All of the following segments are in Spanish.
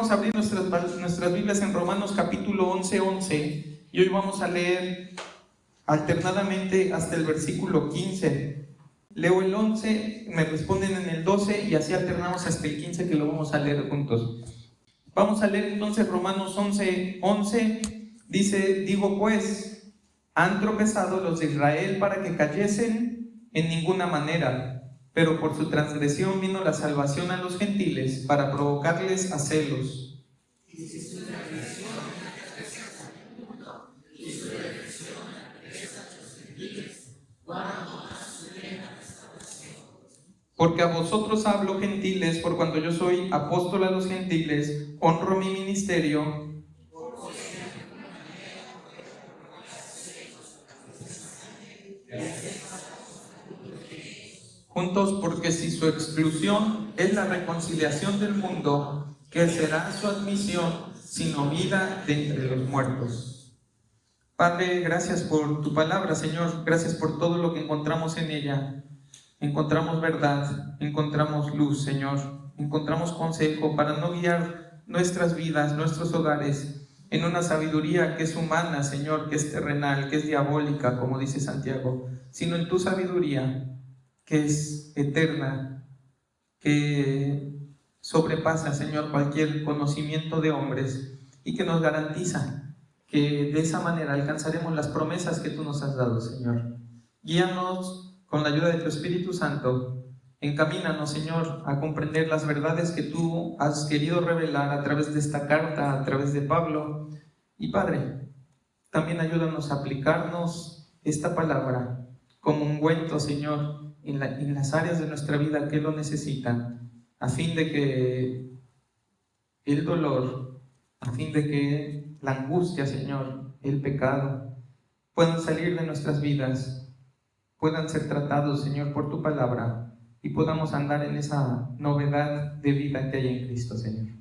vamos a abrir nuestras Biblias en Romanos capítulo 11, y hoy vamos a leer alternadamente hasta el versículo 15. Leo el 11, me responden en el 12 y así alternamos hasta el 15, que lo vamos a leer juntos. Vamos a leer entonces Romanos 11. Dice: digo pues, ¿han tropezado los de Israel para que cayesen? En ninguna manera, pero por su transgresión vino la salvación a los gentiles para provocarles a celos. Porque a vosotros hablo, gentiles, por cuanto yo soy apóstol a los gentiles, honro mi ministerio. Juntos, porque si su exclusión es la reconciliación del mundo, ¿qué será su admisión sino vida de entre los muertos? Padre, gracias por tu palabra, Señor. Gracias por todo lo que encontramos en ella. Encontramos verdad, encontramos luz, Señor. Encontramos consejo para no guiar nuestras vidas, nuestros hogares, en una sabiduría que es humana, Señor, que es terrenal, que es diabólica, como dice Santiago, sino en tu sabiduría, que es eterna, que sobrepasa, Señor, cualquier conocimiento de hombres y que nos garantiza que de esa manera alcanzaremos las promesas que tú nos has dado, Señor. Guíanos con la ayuda de tu Espíritu Santo. Encamínanos, Señor, a comprender las verdades que tú has querido revelar a través de esta carta, a través de Pablo. Y Padre, también ayúdanos a aplicarnos esta palabra como ungüento, Señor, en las áreas de nuestra vida que lo necesitan, a fin de que el dolor, a fin de que la angustia, Señor, el pecado, puedan salir de nuestras vidas, puedan ser tratados, Señor, por tu palabra, y podamos andar en esa novedad de vida que hay en Cristo, Señor.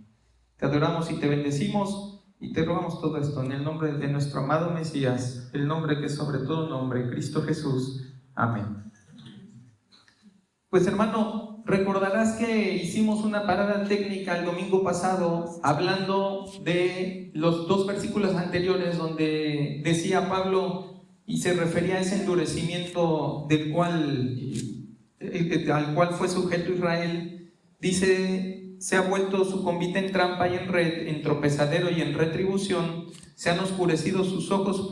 Te adoramos y te bendecimos y te rogamos todo esto en el nombre de nuestro amado Mesías, el nombre que es sobre todo nombre, Cristo Jesús. Amén. Pues hermano, recordarás que hicimos una parada técnica el domingo pasado hablando de los dos versículos anteriores donde decía Pablo y se refería a ese endurecimiento al cual fue sujeto Israel. Dice: se ha vuelto su convite en trampa y en red, en tropezadero y en retribución. Se han oscurecido sus ojos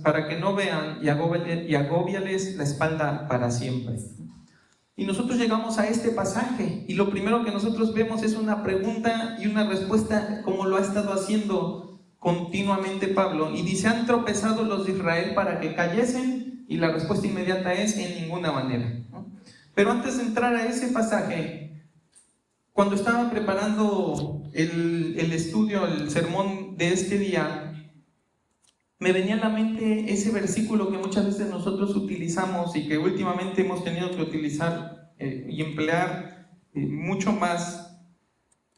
para que no vean, y agóbiales la espalda para siempre. Y nosotros llegamos a este pasaje y lo primero que nosotros vemos es una pregunta y una respuesta, como lo ha estado haciendo continuamente Pablo, y dice: ¿han tropezado los de Israel para que cayesen? Y la respuesta inmediata es: en ninguna manera, ¿no? Pero antes de entrar a ese pasaje, cuando estaba preparando el estudio, el sermón de este día, me venía a la mente ese versículo que muchas veces nosotros utilizamos y que últimamente hemos tenido que utilizar y emplear mucho más,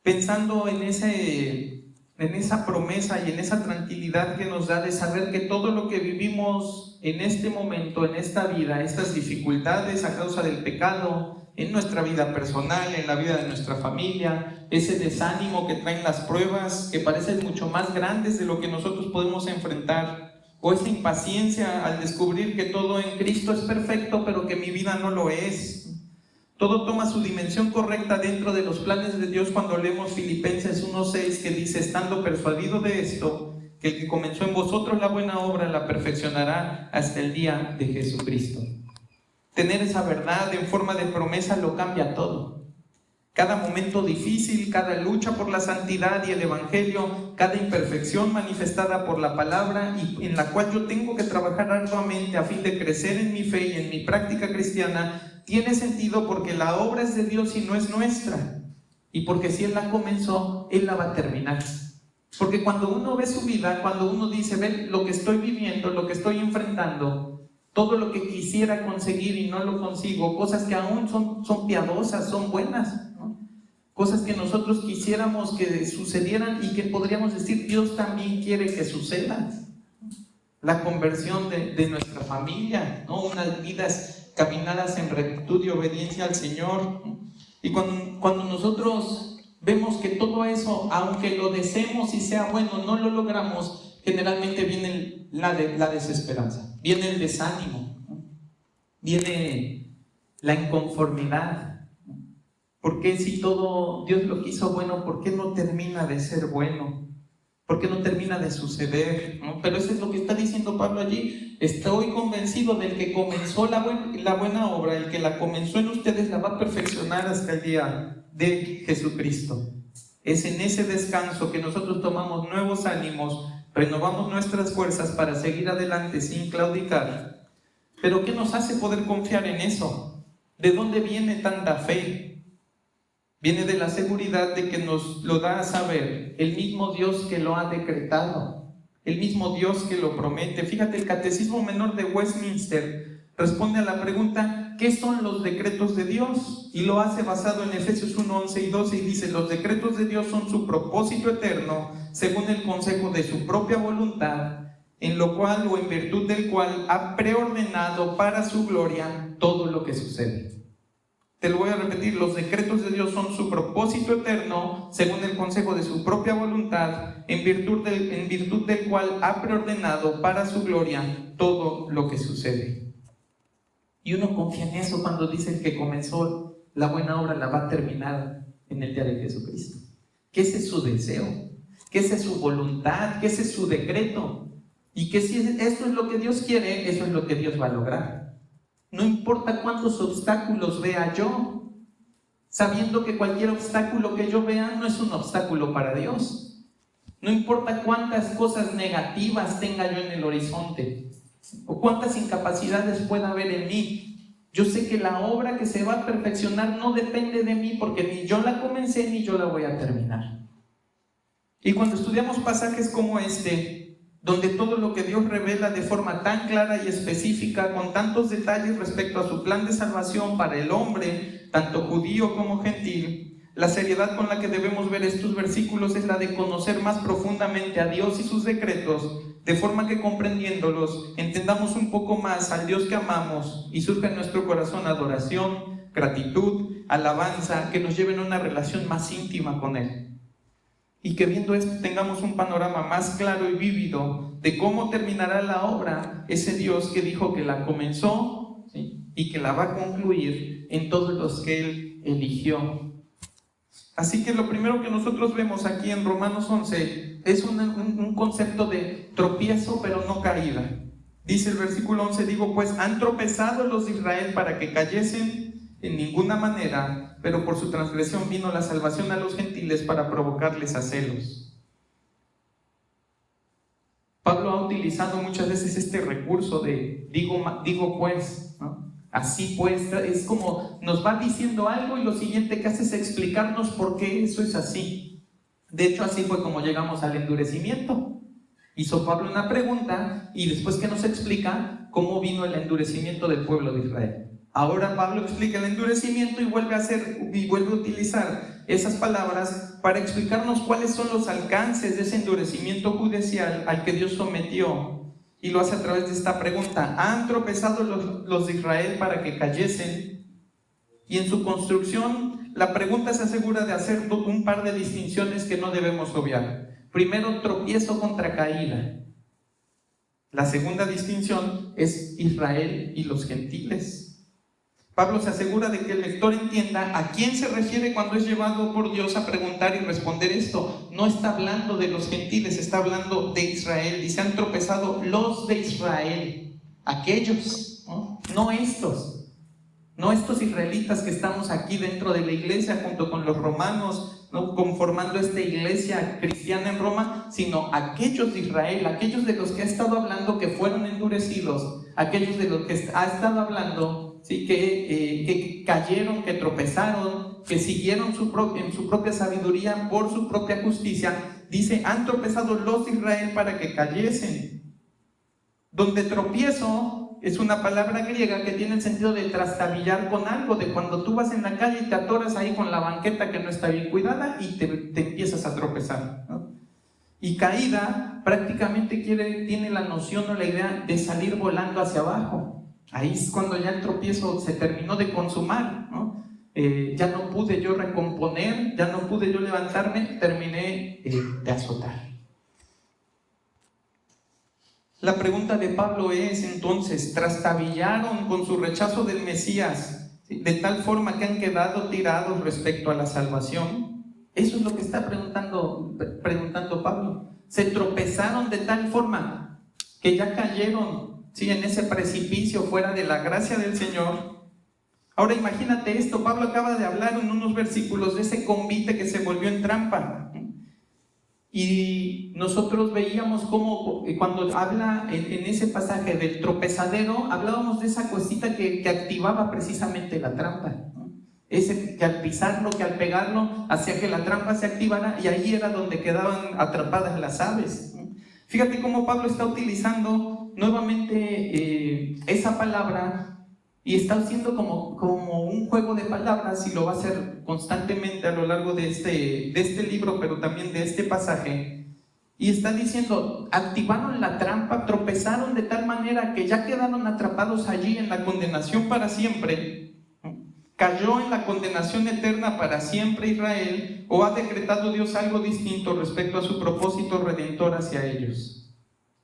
pensando en esa promesa y en esa tranquilidad que nos da de saber que todo lo que vivimos en este momento, en esta vida, estas dificultades a causa del pecado, en nuestra vida personal, en la vida de nuestra familia, ese desánimo que traen las pruebas que parecen mucho más grandes de lo que nosotros podemos enfrentar, o esa impaciencia al descubrir que todo en Cristo es perfecto, pero que mi vida no lo es. Todo toma su dimensión correcta dentro de los planes de Dios cuando leemos Filipenses 1:6, que dice: estando persuadido de esto, que el que comenzó en vosotros la buena obra la perfeccionará hasta el día de Jesucristo. Tener esa verdad en forma de promesa lo cambia todo. Cada momento difícil, cada lucha por la santidad y el evangelio, cada imperfección manifestada por la palabra y en la cual yo tengo que trabajar arduamente a fin de crecer en mi fe y en mi práctica cristiana, tiene sentido porque la obra es de Dios y no es nuestra. Y porque si Él la comenzó, Él la va a terminar. Porque cuando uno ve su vida, cuando uno dice: ve lo que estoy viviendo, lo que estoy enfrentando, todo lo que quisiera conseguir y no lo consigo, cosas que aún son piadosas, son buenas, ¿no? Cosas que nosotros quisiéramos que sucedieran y que podríamos decir: Dios también quiere que sucedan. La conversión de nuestra familia, ¿no? Unas vidas caminadas en rectitud y obediencia al Señor. Y cuando nosotros vemos que todo eso, aunque lo deseemos y sea bueno, no lo logramos, generalmente viene la desesperanza, viene el desánimo, ¿no? Viene la inconformidad. ¿Por qué si todo Dios lo quiso bueno, por qué no termina de ser bueno? ¿Por qué no termina de suceder? ¿No? Pero eso es lo que está diciendo Pablo allí. Estoy convencido del que comenzó la buena obra, el que la comenzó en ustedes la va a perfeccionar hasta el día de Jesucristo. Es en ese descanso que nosotros tomamos nuevos ánimos, renovamos nuestras fuerzas para seguir adelante sin claudicar. Pero ¿qué nos hace poder confiar en eso? ¿De dónde viene tanta fe? Viene de la seguridad de que nos lo da a saber el mismo Dios que lo ha decretado, el mismo Dios que lo promete. Fíjate, el Catecismo Menor de Westminster responde a la pregunta, ¿qué son los decretos de Dios? Y lo hace basado en Efesios 1, 11 y 12 y dice, los decretos de Dios son su propósito eterno, según el consejo de su propia voluntad, en lo cual o en virtud del cual ha preordenado para su gloria todo lo que sucede. Te lo voy a repetir, los decretos de Dios son su propósito eterno, según el consejo de su propia voluntad, en virtud del cual ha preordenado para su gloria todo lo que sucede. Y uno confía en eso cuando dice que comenzó la buena obra, la va a terminar en el día de Jesucristo. Que ese es su deseo, que esa es su voluntad, que ese es su decreto. Y que si esto es lo que Dios quiere, eso es lo que Dios va a lograr. No importa cuántos obstáculos vea yo, sabiendo que cualquier obstáculo que yo vea no es un obstáculo para Dios. No importa cuántas cosas negativas tenga yo en el horizonte o cuántas incapacidades pueda haber en mí. Yo sé que la obra que se va a perfeccionar no depende de mí porque ni yo la comencé ni yo la voy a terminar. Y cuando estudiamos pasajes como este, donde todo lo que Dios revela de forma tan clara y específica, con tantos detalles respecto a su plan de salvación para el hombre, tanto judío como gentil, la seriedad con la que debemos ver estos versículos es la de conocer más profundamente a Dios y sus decretos, de forma que comprendiéndolos, entendamos un poco más al Dios que amamos y surja en nuestro corazón adoración, gratitud, alabanza, que nos lleven a una relación más íntima con Él. Y que viendo esto tengamos un panorama más claro y vívido de cómo terminará la obra ese Dios que dijo que la comenzó, ¿sí?, y que la va a concluir en todos los que Él eligió. Así que lo primero que nosotros vemos aquí en Romanos 11 es un concepto de tropiezo pero no caída. Dice el versículo 11, digo pues, han tropezado los de Israel para que cayesen en ninguna manera, pero por su transgresión vino la salvación a los gentiles para provocarles a celos. Pablo ha utilizado muchas veces este recurso de digo pues, ¿no? Así pues, es como nos va diciendo algo y lo siguiente que hace es explicarnos por qué eso es así. De hecho, así fue como llegamos al endurecimiento. Hizo Pablo una pregunta y después que nos explica cómo vino el endurecimiento del pueblo de Israel. Ahora Pablo explica el endurecimiento y vuelve a utilizar esas palabras para explicarnos cuáles son los alcances de ese endurecimiento judicial al que Dios sometió. Y lo hace a través de esta pregunta: ¿han tropezado los de Israel para que cayesen? Y en su construcción, la pregunta se asegura de hacer un par de distinciones que no debemos obviar. Primero, tropiezo contra caída. La segunda distinción es Israel y los gentiles. Pablo se asegura de que el lector entienda a quién se refiere cuando es llevado por Dios a preguntar y responder esto. No está hablando de los gentiles, está hablando de Israel. Dice, han tropezado los de Israel, aquellos, no estos. No estos israelitas que estamos aquí dentro de la iglesia junto con los romanos, ¿no?, conformando esta iglesia cristiana en Roma, sino aquellos de Israel, aquellos de los que ha estado hablando que fueron endurecidos, aquellos de los que ha estado hablando, ¿sí?, que cayeron, que tropezaron, que siguieron en su propia sabiduría por su propia justicia. Dice, han tropezado los de Israel para que cayesen. Donde tropiezo es una palabra griega que tiene el sentido de trastabillar con algo, de cuando tú vas en la calle y te atoras ahí con la banqueta que no está bien cuidada y te empiezas a tropezar, ¿no? Y caída prácticamente tiene la noción o la idea de salir volando hacia abajo. Ahí es cuando ya el tropiezo se terminó de consumar, ¿no? ya no pude yo recomponer, ya no pude yo levantarme, terminé de azotar. La pregunta de Pablo es entonces, ¿trastabillaron con su rechazo del Mesías de tal forma que han quedado tirados respecto a la salvación? Eso es lo que está preguntando Pablo. ¿Se tropezaron de tal forma que ya cayeron, ¿sí?, en ese precipicio fuera de la gracia del Señor? Ahora imagínate esto, Pablo acaba de hablar en unos versículos de ese convite que se volvió en trampa. Y nosotros veíamos cómo cuando habla en ese pasaje del tropezadero, hablábamos de esa cosita que activaba precisamente la trampa, ¿no? Ese que al pisarlo, que al pegarlo, hacía que la trampa se activara, y ahí era donde quedaban atrapadas las aves, ¿no? Fíjate cómo Pablo está utilizando nuevamente esa palabra, y está haciendo como un juego de palabras, y lo va a hacer constantemente a lo largo de este libro, pero también de este pasaje. Y está diciendo, activaron la trampa, tropezaron de tal manera que ya quedaron atrapados allí en la condenación para siempre. ¿Cayó en la condenación eterna para siempre Israel, o ha decretado Dios algo distinto respecto a su propósito redentor hacia ellos?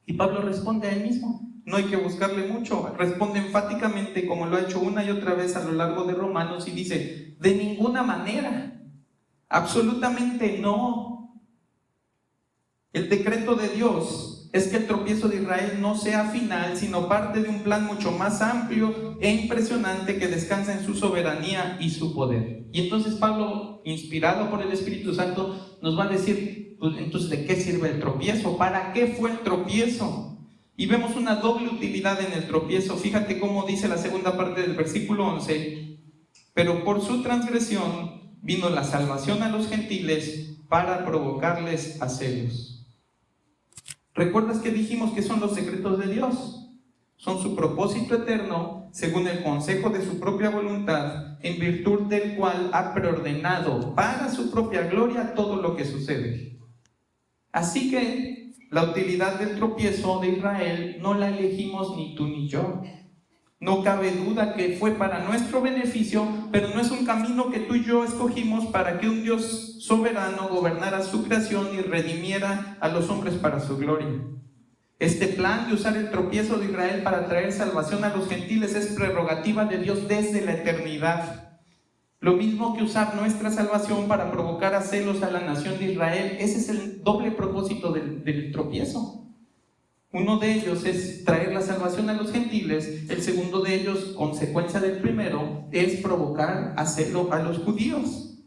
Y Pablo responde a él mismo. No hay que buscarle mucho, responde enfáticamente, como lo ha hecho una y otra vez a lo largo de Romanos, y dice, de ninguna manera, absolutamente no. El decreto de Dios es que el tropiezo de Israel no sea final, sino parte de un plan mucho más amplio e impresionante que descansa en su soberanía y su poder. Y entonces Pablo, inspirado por el Espíritu Santo, nos va a decir, pues, entonces, ¿de qué sirve el tropiezo? ¿Para qué fue el tropiezo? Y vemos una doble utilidad en el tropiezo. Fíjate cómo dice la segunda parte del versículo 11. Pero por su transgresión vino la salvación a los gentiles para provocarles a celos. ¿Recuerdas que dijimos que son los secretos de Dios? Son su propósito eterno, según el consejo de su propia voluntad, en virtud del cual ha preordenado para su propia gloria todo lo que sucede. Así que la utilidad del tropiezo de Israel no la elegimos ni tú ni yo. No cabe duda que fue para nuestro beneficio, pero no es un camino que tú y yo escogimos para que un Dios soberano gobernara su creación y redimiera a los hombres para su gloria. Este plan de usar el tropiezo de Israel para traer salvación a los gentiles es prerrogativa de Dios desde la eternidad. Lo mismo que usar nuestra salvación para provocar a celos a la nación de Israel. Ese es el doble propósito del tropiezo. Uno de ellos es traer la salvación a los gentiles. El segundo de ellos, consecuencia del primero, es provocar a celo a los judíos.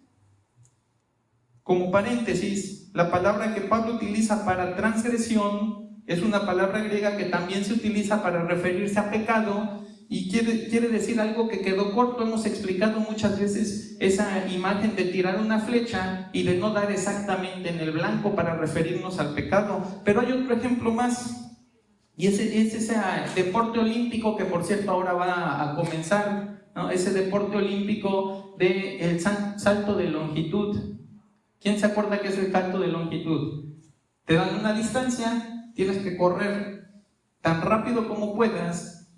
Como paréntesis, la palabra que Pablo utiliza para transgresión es una palabra griega que también se utiliza para referirse a pecado, y quiere decir algo que quedó corto. Hemos explicado muchas veces esa imagen de tirar una flecha y de no dar exactamente en el blanco para referirnos al pecado. Pero hay otro ejemplo más, y es ese deporte olímpico que, por cierto, ahora va a comenzar, ¿no? Ese deporte olímpico del salto de longitud. ¿Quién se acuerda qué es el salto de longitud? Te dan una distancia, tienes que correr tan rápido como puedas,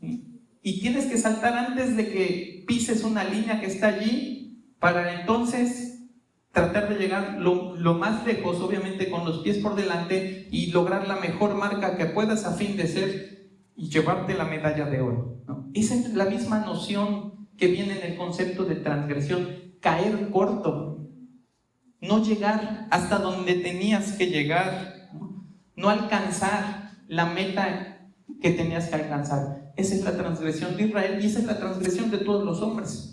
y tienes que saltar antes de que pises una línea que está allí, para entonces tratar de llegar lo más lejos, obviamente con los pies por delante, y lograr la mejor marca que puedas a fin de ser y llevarte la medalla de oro, ¿no? Esa es la misma noción que viene en el concepto de transgresión: caer corto, no llegar hasta donde tenías que llegar, no alcanzar la meta que tenías que alcanzar. Esa es la transgresión de Israel, y esa es la transgresión de todos los hombres.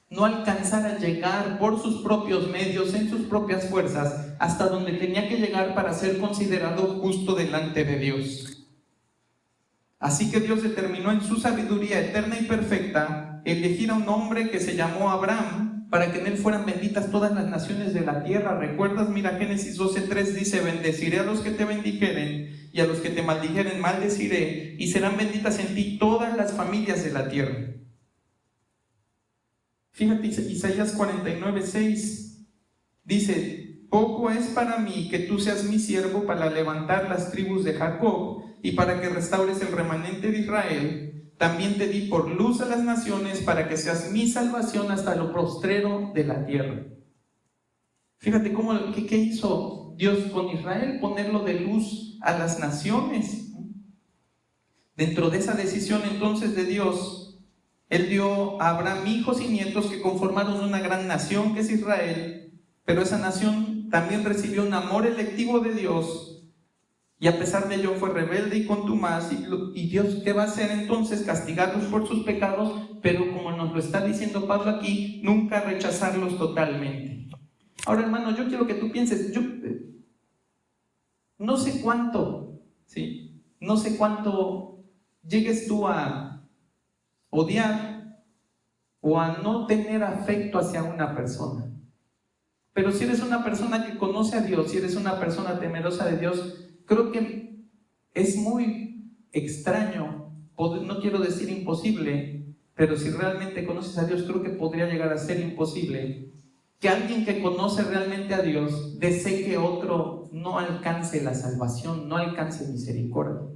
No alcanzar a llegar por sus propios medios, en sus propias fuerzas, hasta donde tenía que llegar para ser considerado justo delante de Dios. Así que Dios determinó en su sabiduría eterna y perfecta elegir a un hombre que se llamó Abraham, para que en él fueran benditas todas las naciones de la tierra. ¿Recuerdas? Mira, Génesis 12:3 dice: bendeciré a los que te bendijeren, y a los que te maldijeren maldeciré, y serán benditas en ti todas las familias de la tierra. Fíjate, Isaías 49:6 dice: poco es para mí que tú seas mi siervo para levantar las tribus de Jacob, y para que restaures el remanente de Israel, también te di por luz a las naciones para que seas mi salvación hasta lo postrero de la tierra. Fíjate qué hizo Dios con Israel, ponerlo de luz a las naciones. Dentro de esa decisión entonces de Dios, Él dio a Abraham hijos y nietos que conformaron una gran nación que es Israel, pero esa nación también recibió un amor electivo de Dios, y a pesar de ello fue rebelde y contumaz, y Dios, ¿qué va a hacer entonces? Castigarlos por sus pecados, pero como nos lo está diciendo Pablo aquí, nunca rechazarlos totalmente. Ahora, hermano, yo quiero que tú pienses, yo no sé cuánto, ¿sí? No sé cuánto llegues tú a odiar o a no tener afecto hacia una persona. Pero si eres una persona que conoce a Dios, si eres una persona temerosa de Dios, creo que es muy extraño, no quiero decir imposible, pero si realmente conoces a Dios, creo que podría llegar a ser imposible que alguien que conoce realmente a Dios desee que otro no alcance la salvación, no alcance misericordia.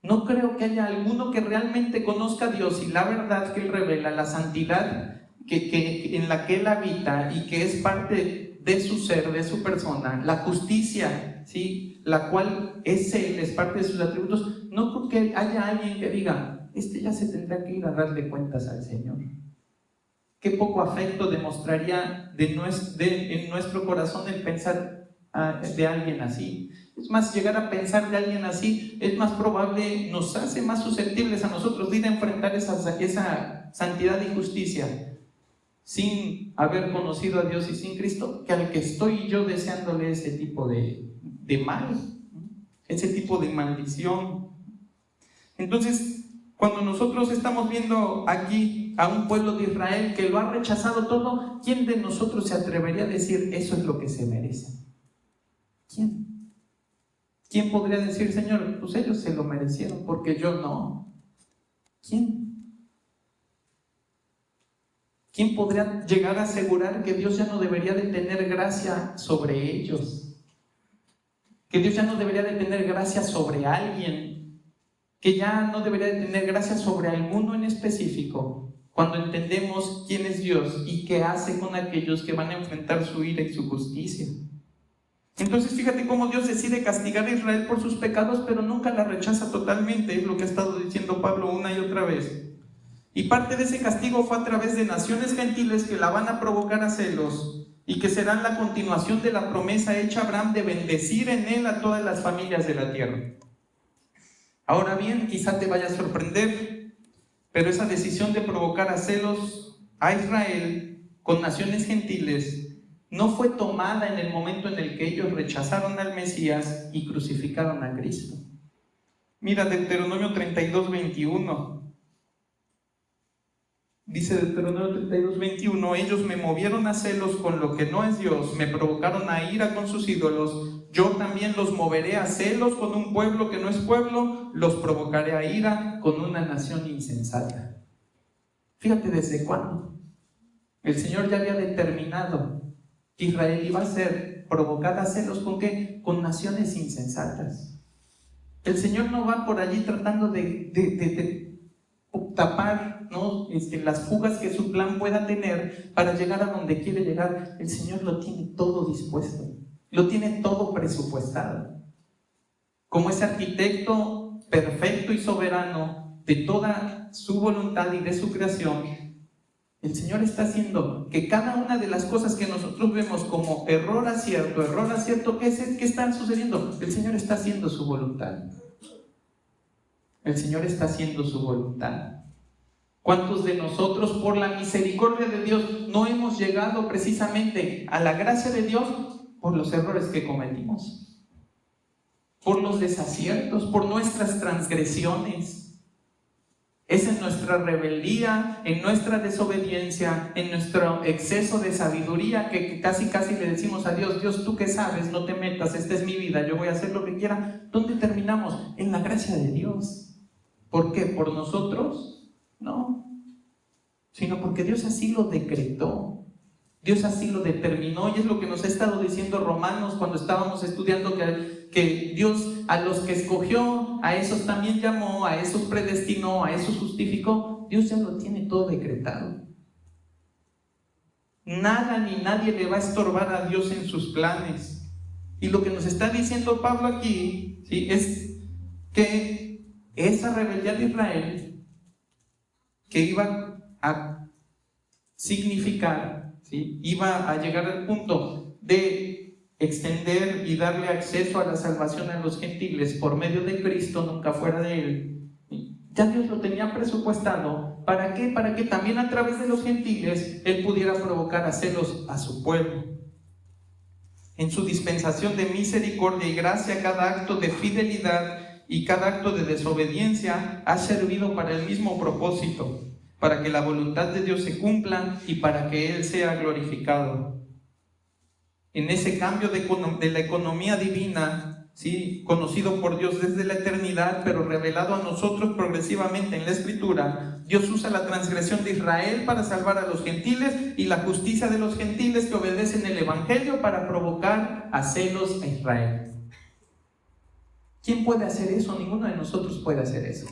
No creo que haya alguno que realmente conozca a Dios y la verdad que Él revela, la santidad en la que Él habita y que es parte de su ser, de su persona, la justicia, ¿sí? La cual es Él, es parte de sus atributos. No creo que haya alguien que diga, ya se tendrá que ir a darle cuentas al Señor. Qué poco afecto demostraría en nuestro corazón el pensar de alguien así. Es más, llegar a pensar de alguien así es más probable, nos hace más susceptibles a nosotros de ir a enfrentar esa santidad y justicia sin haber conocido a Dios y sin Cristo, que al que estoy yo deseándole ese tipo de mal, ese tipo de maldición. Entonces, cuando nosotros estamos viendo aquí a un pueblo de Israel que lo ha rechazado todo, ¿quién de nosotros se atrevería a decir eso es lo que se merece? ¿Quién? ¿Quién podría decir, Señor, pues ellos se lo merecieron porque yo no? ¿Quién? ¿Quién podría llegar a asegurar que Dios ya no debería de tener gracia sobre ellos? Que Dios ya no debería de tener gracia sobre alguien, que ya no debería de tener gracia sobre alguno en específico, cuando entendemos quién es Dios y qué hace con aquellos que van a enfrentar su ira y su justicia. Entonces fíjate cómo Dios decide castigar a Israel por sus pecados, pero nunca la rechaza totalmente, es lo que ha estado diciendo Pablo una y otra vez. Y parte de ese castigo fue a través de naciones gentiles que la van a provocar a celos y que serán la continuación de la promesa hecha a Abraham de bendecir en él a todas las familias de la tierra. Ahora bien, quizá te vaya a sorprender, pero esa decisión de provocar a celos a Israel con naciones gentiles no fue tomada en el momento en el que ellos rechazaron al Mesías y crucificaron a Cristo. Mira Deuteronomio 32:21. Dice Deuteronomio 32:21, ellos me movieron a celos con lo que no es Dios, me provocaron a ira con sus ídolos, yo también los moveré a celos con un pueblo que no es pueblo, los provocaré a ira con una nación insensata. Fíjate desde cuándo. El Señor ya había determinado que Israel iba a ser provocada a celos ¿con qué? Con naciones insensatas. El Señor no va por allí tratando de tapar, ¿no? Las fugas que su plan pueda tener para llegar a donde quiere llegar. El Señor lo tiene todo dispuesto, lo tiene todo presupuestado. Como ese arquitecto perfecto y soberano de toda su voluntad y de su creación, el Señor está haciendo que cada una de las cosas que nosotros vemos como error acierto, ¿qué están sucediendo? El Señor está haciendo su voluntad. El Señor está haciendo su voluntad. ¿Cuántos de nosotros, por la misericordia de Dios, no hemos llegado precisamente a la gracia de Dios por los errores que cometimos? Por los desaciertos, por nuestras transgresiones. Es en nuestra rebeldía, en nuestra desobediencia, en nuestro exceso de sabiduría que casi le decimos a Dios, Dios, tú que sabes, no te metas, esta es mi vida, yo voy a hacer lo que quiera. ¿Dónde terminamos? En la gracia de Dios. ¿Por qué? ¿Por nosotros? No, sino porque Dios así lo decretó. Dios así lo determinó y es lo que nos ha estado diciendo Romanos cuando estábamos estudiando que Dios a los que escogió, a esos también llamó, a esos predestinó, a esos justificó. Dios ya lo tiene todo decretado. Nada ni nadie le va a estorbar a Dios en sus planes. Y lo que nos está diciendo Pablo aquí, ¿sí?, es que esa rebeldía de Israel, que iba a significar, ¿sí?, iba a llegar al punto de extender y darle acceso a la salvación a los gentiles por medio de Cristo, nunca fuera de Él. Ya Dios lo tenía presupuestado. ¿Para qué? Para que también a través de los gentiles Él pudiera provocar a celos a su pueblo. En su dispensación de misericordia y gracia, cada acto de fidelidad y cada acto de desobediencia ha servido para el mismo propósito, para que la voluntad de Dios se cumpla y para que Él sea glorificado. En ese cambio de la economía divina, ¿sí?, conocido por Dios desde la eternidad, pero revelado a nosotros progresivamente en la Escritura, Dios usa la transgresión de Israel para salvar a los gentiles y la justicia de los gentiles que obedecen el Evangelio para provocar a celos a Israel. ¿Quién puede hacer eso? Ninguno de nosotros puede hacer eso.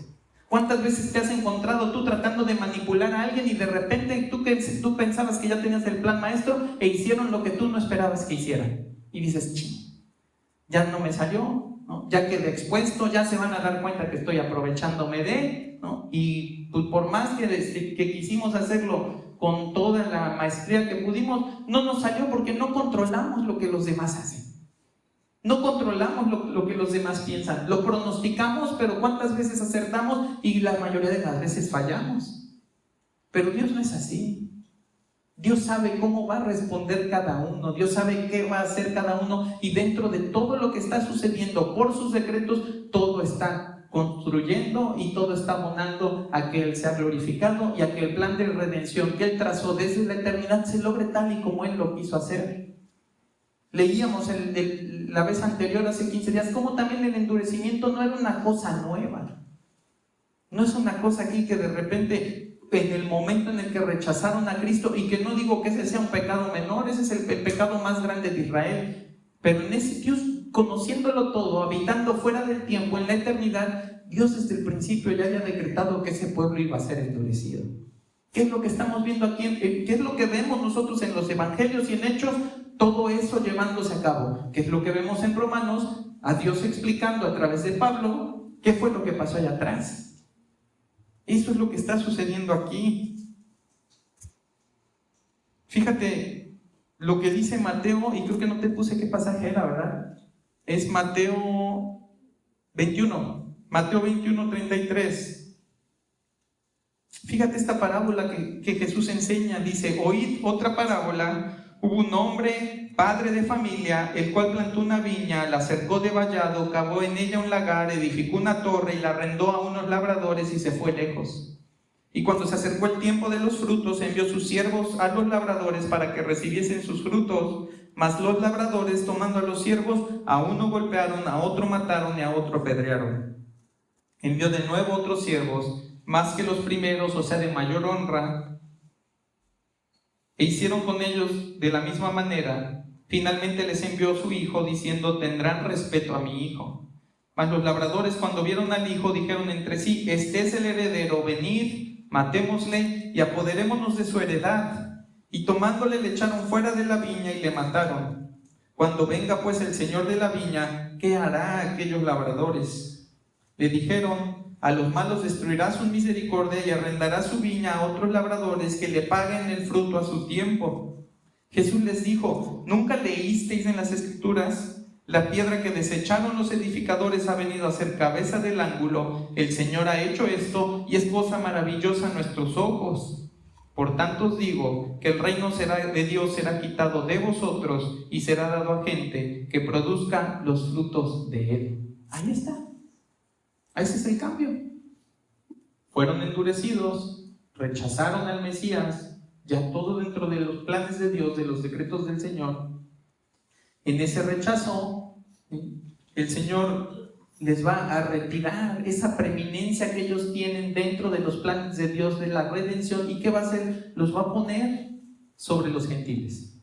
¿Cuántas veces te has encontrado tú tratando de manipular a alguien y de repente tú pensabas que ya tenías el plan maestro e hicieron lo que tú no esperabas que hicieran? Y dices, ya no me salió, ¿no? Ya quedé expuesto, ya se van a dar cuenta que estoy aprovechándome de, ¿no? Y pues, por más que quisimos hacerlo con toda la maestría que pudimos, no nos salió porque no controlamos lo que los demás hacen. No controlamos lo que los demás piensan. Lo pronosticamos, pero ¿cuántas veces acertamos? Y la mayoría de las veces fallamos. Pero Dios no es así. Dios sabe cómo va a responder cada uno. Dios sabe qué va a hacer cada uno. Y dentro de todo lo que está sucediendo por sus decretos, todo está construyendo y todo está abonando a que Él sea glorificado y a que el plan de redención que Él trazó desde la eternidad se logre tal y como Él lo quiso hacer. Leíamos la vez anterior, hace 15 días, cómo también el endurecimiento no era una cosa nueva. No es una cosa aquí que de repente, en el momento en el que rechazaron a Cristo, y que no digo que ese sea un pecado menor, ese es el pecado más grande de Israel, pero en ese Dios, conociéndolo todo, habitando fuera del tiempo, en la eternidad, Dios desde el principio ya había decretado que ese pueblo iba a ser endurecido. ¿Qué es lo que estamos viendo aquí? ¿Qué es lo que vemos nosotros en los evangelios y en Hechos? Todo eso llevándose a cabo. ¿Qué es lo que vemos en Romanos? A Dios explicando a través de Pablo qué fue lo que pasó allá atrás. Eso es lo que está sucediendo aquí. Fíjate lo que dice Mateo, y creo que no te puse qué pasaje era, ¿verdad? Es Mateo 21, Mateo 21, 33. Fíjate esta parábola que Jesús enseña. Dice: oíd otra parábola. Hubo un hombre, padre de familia, el cual plantó una viña, la cercó de vallado, cavó en ella un lagar, edificó una torre y la arrendó a unos labradores y se fue lejos. Y cuando se acercó el tiempo de los frutos, envió sus siervos a los labradores para que recibiesen sus frutos. Mas los labradores, tomando a los siervos, a uno golpearon, a otro mataron y a otro apedrearon. Envió de nuevo otros siervos, más que los primeros, o sea, de mayor honra, e hicieron con ellos de la misma manera. Finalmente les envió a su hijo, diciendo: tendrán respeto a mi hijo. Mas los labradores, cuando vieron al hijo, dijeron entre sí: este es el heredero, venid, matémosle y apoderémonos de su heredad. Y tomándole le echaron fuera de la viña y le mataron. Cuando venga pues el señor de la viña, ¿qué hará a aquellos labradores? Le dijeron: a los malos destruirá su misericordia y arrendará su viña a otros labradores que le paguen el fruto a su tiempo. Jesús les dijo: ¿nunca leísteis en las Escrituras? La piedra que desecharon los edificadores ha venido a ser cabeza del ángulo. El Señor ha hecho esto y es cosa maravillosa a nuestros ojos. Por tanto os digo que el reino de Dios será quitado de vosotros y será dado a gente que produzca los frutos de él. Ahí está. Ese es el cambio. Fueron endurecidos, rechazaron al Mesías, ya todo dentro de los planes de Dios, de los decretos del Señor. En ese rechazo, el Señor les va a retirar esa preeminencia que ellos tienen dentro de los planes de Dios de la redención. ¿Y qué va a hacer? Los va a poner sobre los gentiles.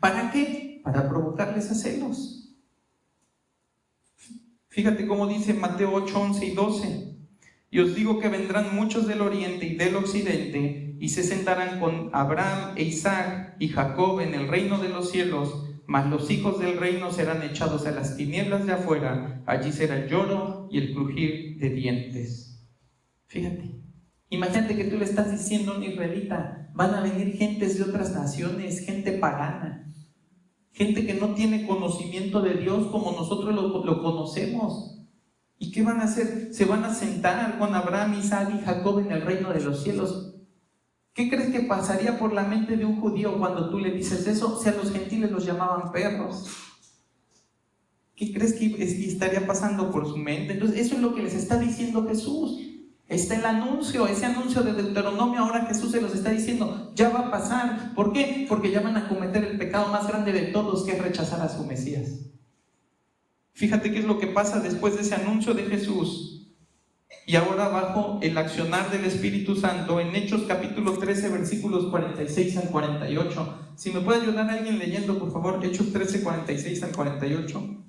¿Para qué? Para provocarles a celos. Fíjate cómo dice Mateo 8, 11 y 12. Y os digo que vendrán muchos del oriente y del occidente, y se sentarán con Abraham e Isaac y Jacob en el reino de los cielos, mas los hijos del reino serán echados a las tinieblas de afuera, allí será el lloro y el crujir de dientes. Fíjate, imagínate que tú le estás diciendo a un israelita, van a venir gentes de otras naciones, gente pagana, gente que no tiene conocimiento de Dios como nosotros lo conocemos. ¿Y qué van a hacer? Se van a sentar con Abraham, Isaac y Jacob en el reino de los cielos. ¿Qué crees que pasaría por la mente de un judío cuando tú le dices eso? Si a los gentiles los llamaban perros. ¿Qué crees que estaría pasando por su mente? Entonces, eso es lo que les está diciendo Jesús. Está el anuncio, ese anuncio de Deuteronomio, ahora Jesús se los está diciendo, ya va a pasar. ¿Por qué? Porque ya van a cometer el pecado más grande de todos, que es rechazar a su Mesías. Fíjate qué es lo que pasa después de ese anuncio de Jesús. Y ahora bajo el accionar del Espíritu Santo, en Hechos capítulo 13, versículos 46 al 48. Si me puede ayudar alguien leyendo, por favor, Hechos 13, 46 al 48.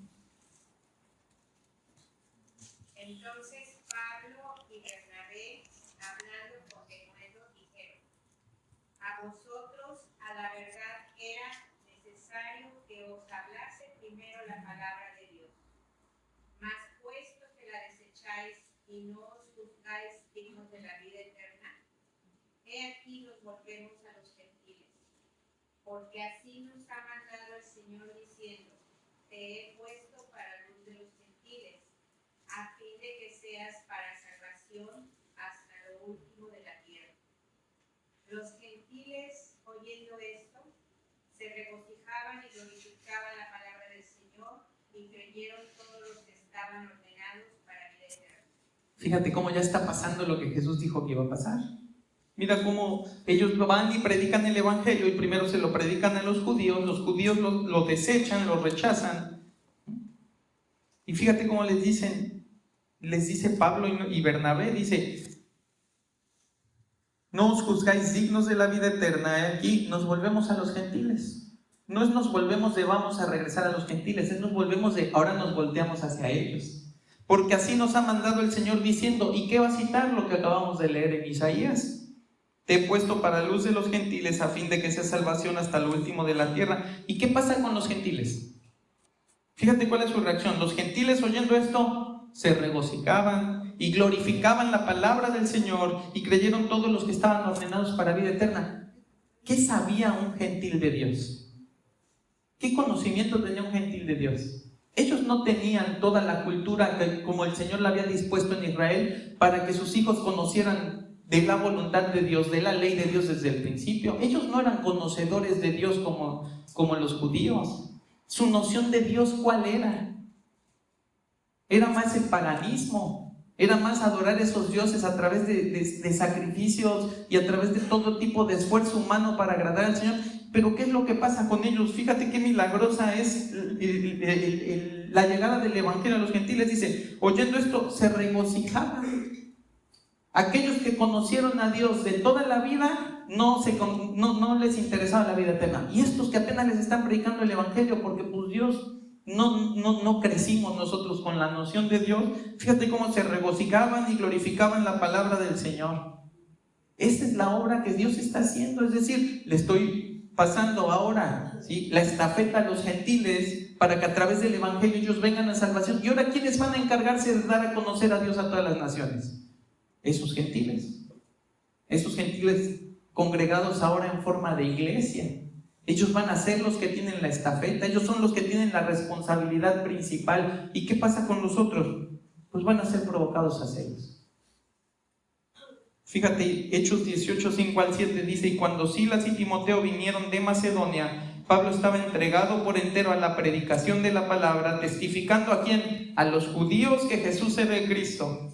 Entonces Pablo y Bernabé, hablando con denuedo, dijeron: a vosotros a la verdad era necesario que os hablase primero la palabra de Dios. Mas puesto que la desecháis y no os juzgáis dignos de la vida eterna, he aquí nos volvemos a los gentiles. Porque así nos ha mandado el Señor diciendo: te he puesto para luz de los gentiles, a fin de que seas para salvación hasta lo último de la tierra. Los gentiles, oyendo esto, se regocijaban y glorificaban la palabra del Señor, y creyeron todos los que estaban ordenados para vida eterna. Fíjate cómo ya está pasando lo que Jesús dijo que iba a pasar. Mira cómo ellos van y predican el evangelio, y primero se lo predican a los judíos lo desechan, lo rechazan. Y fíjate cómo les dice Pablo y Bernabé, dice: no os juzgáis dignos de la vida eterna. Aquí nos volvemos a los gentiles. No es nos volvemos de vamos a regresar a los gentiles, es nos volvemos de ahora nos volteamos hacia ellos. Porque así nos ha mandado el Señor diciendo, ¿y qué va a citar? Lo que acabamos de leer en Isaías. Te he puesto para luz de los gentiles, a fin de que sea salvación hasta lo último de la tierra. ¿Y qué pasa con los gentiles? Fíjate cuál es su reacción. Los gentiles, oyendo esto, se regocijaban y glorificaban la palabra del Señor, y creyeron todos los que estaban ordenados para vida eterna. ¿Qué sabía un gentil de Dios? ¿Qué conocimiento tenía un gentil de Dios? Ellos no tenían toda la cultura como el Señor la había dispuesto en Israel para que sus hijos conocieran de la voluntad de Dios, de la ley de Dios desde el principio. Ellos no eran conocedores de Dios como los judíos. Su noción de Dios, ¿cuál era? Era más el paganismo, era más adorar esos dioses a través de sacrificios y a través de todo tipo de esfuerzo humano para agradar al Señor. Pero ¿qué es lo que pasa con ellos? Fíjate qué milagrosa es la llegada del evangelio a los gentiles. Dice, oyendo esto, se regocijaban. Aquellos que conocieron a Dios de toda la vida, no les interesaba la vida eterna. Y estos que apenas les están predicando el evangelio, porque pues Dios, no crecimos nosotros con la noción de Dios. Fíjate cómo se regocijaban y glorificaban la palabra del Señor. Esta es la obra que Dios está haciendo. Es decir, le estoy pasando ahora, ¿sí?, la estafeta a los gentiles para que a través del evangelio ellos vengan a salvación. Y ahora, ¿quiénes van a encargarse de dar a conocer a Dios a todas las naciones? Esos gentiles congregados ahora en forma de iglesia. Ellos van a ser los que tienen la estafeta, ellos son los que tienen la responsabilidad principal. ¿Y qué pasa con los otros? Pues van a ser provocados a celos. Fíjate, Hechos 18, 5 al 7 dice: y cuando Silas y Timoteo vinieron de Macedonia, Pablo estaba entregado por entero a la predicación de la palabra, testificando ¿a quién? A los judíos que Jesús era el Cristo.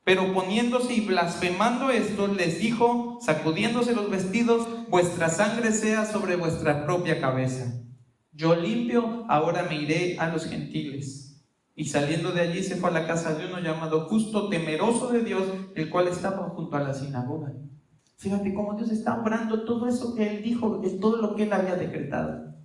Pero poniéndose y blasfemando esto, les dijo, sacudiéndose los vestidos: vuestra sangre sea sobre vuestra propia cabeza. Yo limpio, ahora me iré a los gentiles. Y saliendo de allí se fue a la casa de uno llamado Justo, temeroso de Dios, el cual estaba junto a la sinagoga. Fíjate cómo Dios está obrando todo eso que Él dijo, todo lo que Él había decretado.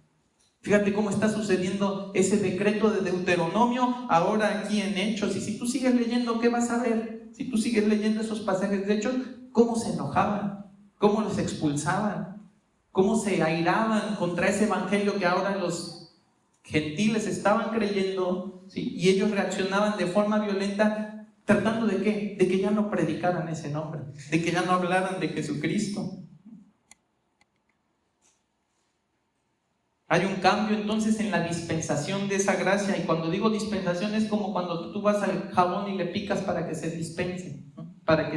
Fíjate cómo está sucediendo ese decreto de Deuteronomio ahora aquí en Hechos. Y si tú sigues leyendo, ¿qué vas a ver? Si tú sigues leyendo esos pasajes de Hechos, cómo se enojaban, cómo los expulsaban, cómo se airaban contra ese evangelio que ahora los gentiles estaban creyendo, ¿sí? Y ellos reaccionaban de forma violenta, tratando de ¿qué? De que ya no predicaran ese nombre, de que ya no hablaran de Jesucristo. Hay un cambio entonces en la dispensación de esa gracia, y cuando digo dispensación es como cuando tú vas al jabón y le picas para que se dispense, ¿no? para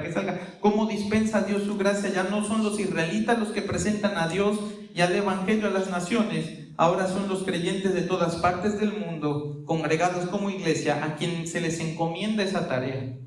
que salga. ¿Cómo dispensa Dios su gracia? Ya no son los israelitas los que presentan a Dios y al evangelio a las naciones, ahora son los creyentes de todas partes del mundo, congregados como iglesia, a quien se les encomienda esa tarea.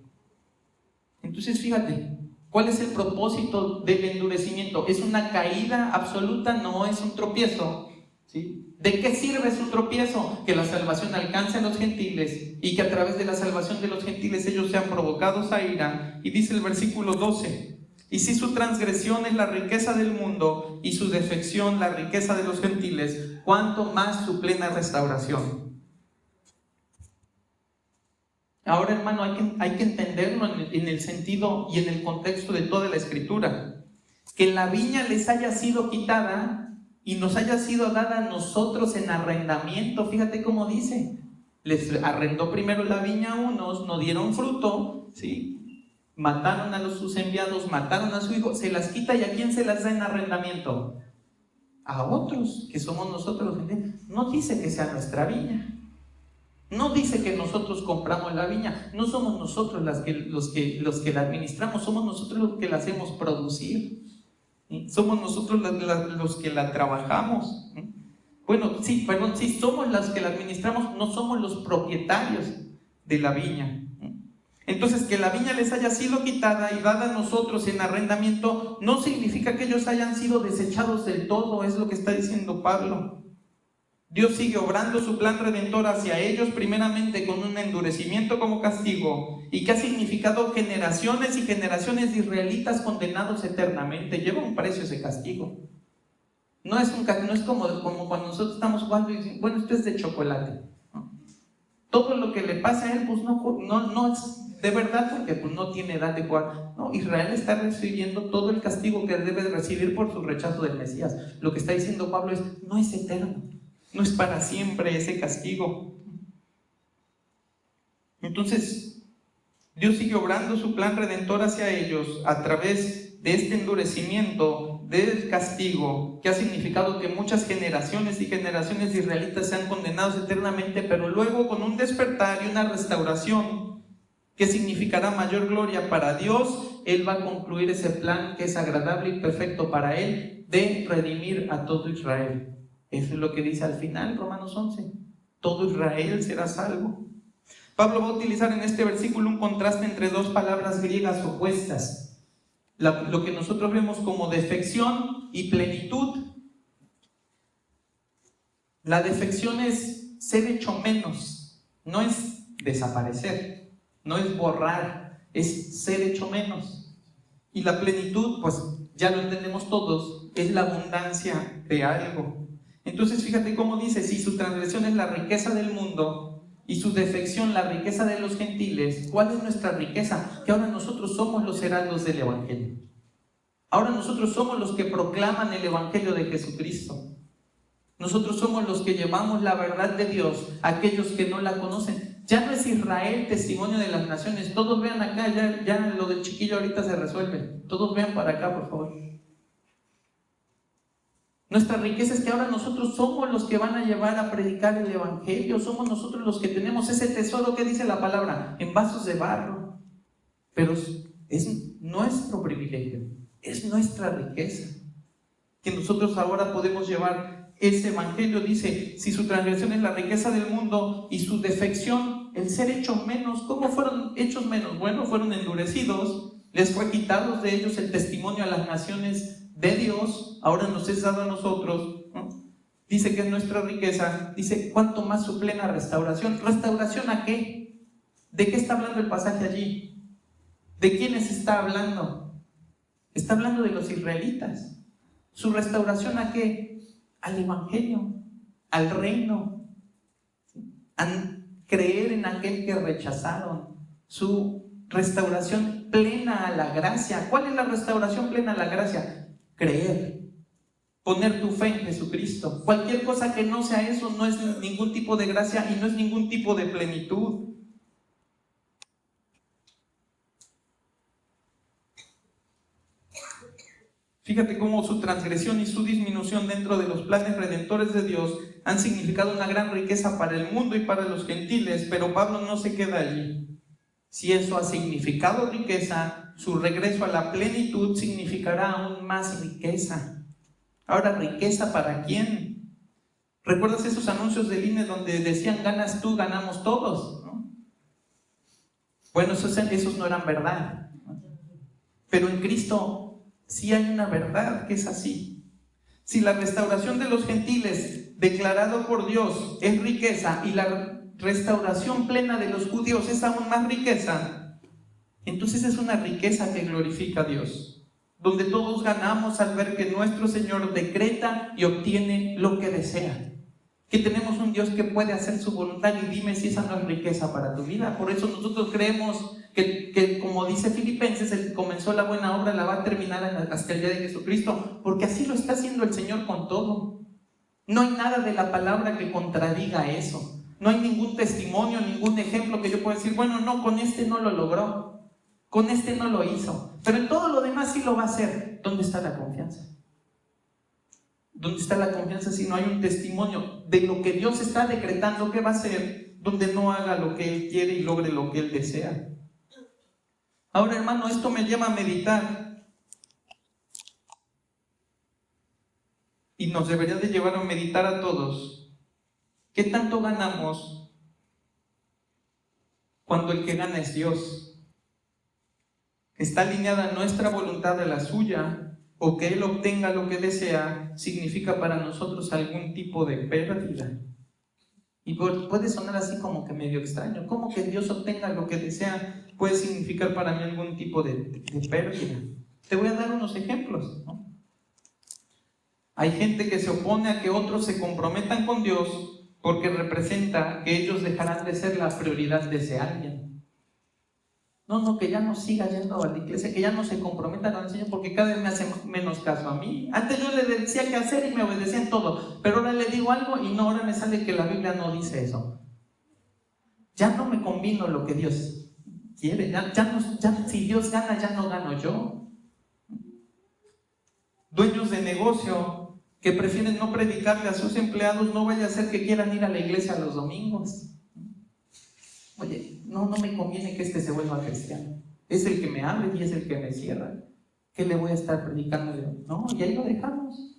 Entonces fíjate, ¿cuál es el propósito del endurecimiento? ¿Es una caída absoluta? No, es un tropiezo. ¿Sí? ¿De qué sirve su tropiezo? Que la salvación alcance a los gentiles y que a través de la salvación de los gentiles ellos sean provocados a ira. Y dice el versículo 12: y si su transgresión es la riqueza del mundo y su defección la riqueza de los gentiles, ¿cuánto más su plena restauración? Ahora, hermano, hay que entenderlo en el sentido y en el contexto de toda la Escritura. Que la viña les haya sido quitada y nos haya sido dada a nosotros en arrendamiento. Fíjate cómo dice: les arrendó primero la viña a unos, no dieron fruto, ¿sí? Mataron a sus enviados, mataron a su hijo, se las quita. ¿Y a quién se las da en arrendamiento? A otros, que somos nosotros los gentiles. No dice que sea nuestra viña, no dice que nosotros compramos la viña, no somos nosotros los que la administramos, somos nosotros los que la hacemos producir. Somos nosotros los que la trabajamos. Bueno, sí, somos los que la administramos, no somos los propietarios de la viña. Entonces, que la viña les haya sido quitada y dada a nosotros en arrendamiento, no significa que ellos hayan sido desechados del todo, es lo que está diciendo Pablo. Dios sigue obrando su plan redentor hacia ellos, primeramente con un endurecimiento como castigo, y que ha significado generaciones y generaciones de israelitas condenados eternamente. Lleva un precio ese castigo. No es como cuando nosotros estamos jugando y dicen, bueno, esto es de chocolate, ¿no? Todo lo que le pasa a él, pues no es de verdad, porque pues no tiene edad de jugar. No, Israel está recibiendo todo el castigo que debe recibir por su rechazo del Mesías. Lo que está diciendo Pablo es, no es eterno. No es para siempre ese castigo. Entonces, Dios sigue obrando su plan redentor hacia ellos a través de este endurecimiento del castigo, que ha significado que muchas generaciones y generaciones de israelitas sean condenados eternamente, pero luego con un despertar y una restauración que significará mayor gloria para Dios, Él va a concluir ese plan que es agradable y perfecto para Él, de redimir a todo Israel. Eso es lo que dice al final Romanos 11. Todo Israel será salvo. Pablo va a utilizar en este versículo un contraste entre dos palabras griegas opuestas. Lo que nosotros vemos como defección y plenitud. La defección es ser hecho menos, no es desaparecer, no es borrar, es ser hecho menos. Y la plenitud, pues ya lo entendemos todos, es la abundancia de algo. Entonces fíjate cómo dice: si su transgresión es la riqueza del mundo y su defección la riqueza de los gentiles, ¿cuál es nuestra riqueza? Que ahora nosotros somos los heraldos del evangelio. Ahora nosotros somos los que proclaman el evangelio de Jesucristo. Nosotros somos los que llevamos la verdad de Dios a aquellos que no la conocen. Ya no es Israel testimonio de las naciones. Todos vean acá, ya lo del chiquillo ahorita se resuelve. Todos vean para acá, por favor. Nuestra riqueza es que ahora nosotros somos los que van a llevar a predicar el evangelio. Somos nosotros los que tenemos ese tesoro que dice la palabra, en vasos de barro. Pero es nuestro privilegio, es nuestra riqueza, que nosotros ahora podemos llevar ese evangelio. Dice: si su transgresión es la riqueza del mundo y su defección el ser hechos menos. ¿Cómo fueron hechos menos? Bueno, fueron endurecidos, les fue quitado de ellos el testimonio a las naciones de Dios, ahora nos es dado a nosotros, ¿no? Dice que es nuestra riqueza. Dice: ¿cuánto más su plena restauración? ¿Restauración a qué? ¿De qué está hablando el pasaje allí? ¿De quiénes está hablando? Está hablando de los israelitas. ¿Su restauración a qué? Al evangelio, al reino, a creer en aquel que rechazaron. Su restauración plena a la gracia. ¿Cuál es la restauración plena a la gracia? Creer, poner tu fe en Jesucristo. Cualquier cosa que no sea eso no es ningún tipo de gracia y no es ningún tipo de plenitud. Fíjate cómo su transgresión y su disminución dentro de los planes redentores de Dios han significado una gran riqueza para el mundo y para los gentiles, pero Pablo no se queda allí. Si eso ha significado riqueza, su regreso a la plenitud significará aún más riqueza. Ahora, ¿riqueza para quién? ¿Recuerdas esos anuncios del INE donde decían ganas tú, ganamos todos? ¿No? Bueno, esos no eran verdad. Pero en Cristo sí hay una verdad que es así. Si la restauración de los gentiles declarado por Dios es riqueza y la restauración plena de los judíos es aún más riqueza, entonces es una riqueza que glorifica a Dios, donde todos ganamos al ver que nuestro Señor decreta y obtiene lo que desea, que tenemos un Dios que puede hacer su voluntad. Y dime si esa no es riqueza para tu vida. Por eso nosotros creemos que como dice Filipenses, el que comenzó la buena obra la va a terminar hasta el día de Jesucristo, porque así lo está haciendo el Señor con todo. No hay nada de la palabra que contradiga eso. No hay ningún testimonio, ningún ejemplo que yo pueda decir, bueno, no, con este no lo logró, con este no lo hizo, pero en todo lo demás sí lo va a hacer. ¿Dónde está la confianza? ¿Dónde está la confianza si no hay un testimonio de lo que Dios está decretando que va a hacer, donde no haga lo que Él quiere y logre lo que Él desea? Ahora, hermano, esto me lleva a meditar y nos debería de llevar a meditar a todos. ¿Qué tanto ganamos cuando el que gana es Dios? ¿Está alineada nuestra voluntad a la suya? ¿O que Él obtenga lo que desea significa para nosotros algún tipo de pérdida? Y puede sonar así como que medio extraño. ¿Cómo que Dios obtenga lo que desea puede significar para mí algún tipo de pérdida? Te voy a dar unos ejemplos, ¿no? Hay gente que se opone a que otros se comprometan con Dios porque representa que ellos dejarán de ser la prioridad de ese alguien. No, que ya no siga yendo a la iglesia, que ya no se comprometa con el Señor porque cada vez me hace menos caso a mí. Antes yo le decía qué hacer y me obedecía en todo, pero ahora le digo algo y no, ahora me sale que la Biblia no dice eso. Ya no me combino lo que Dios quiere, ya si Dios gana, ya no gano yo. Dueños de negocio que prefieren no predicarle a sus empleados, no vaya a ser que quieran ir a la iglesia los domingos. Oye, no me conviene que este se vuelva cristiano. Es el que me abre y es el que me cierra. ¿Qué le voy a estar predicando yo? No, y ahí lo dejamos.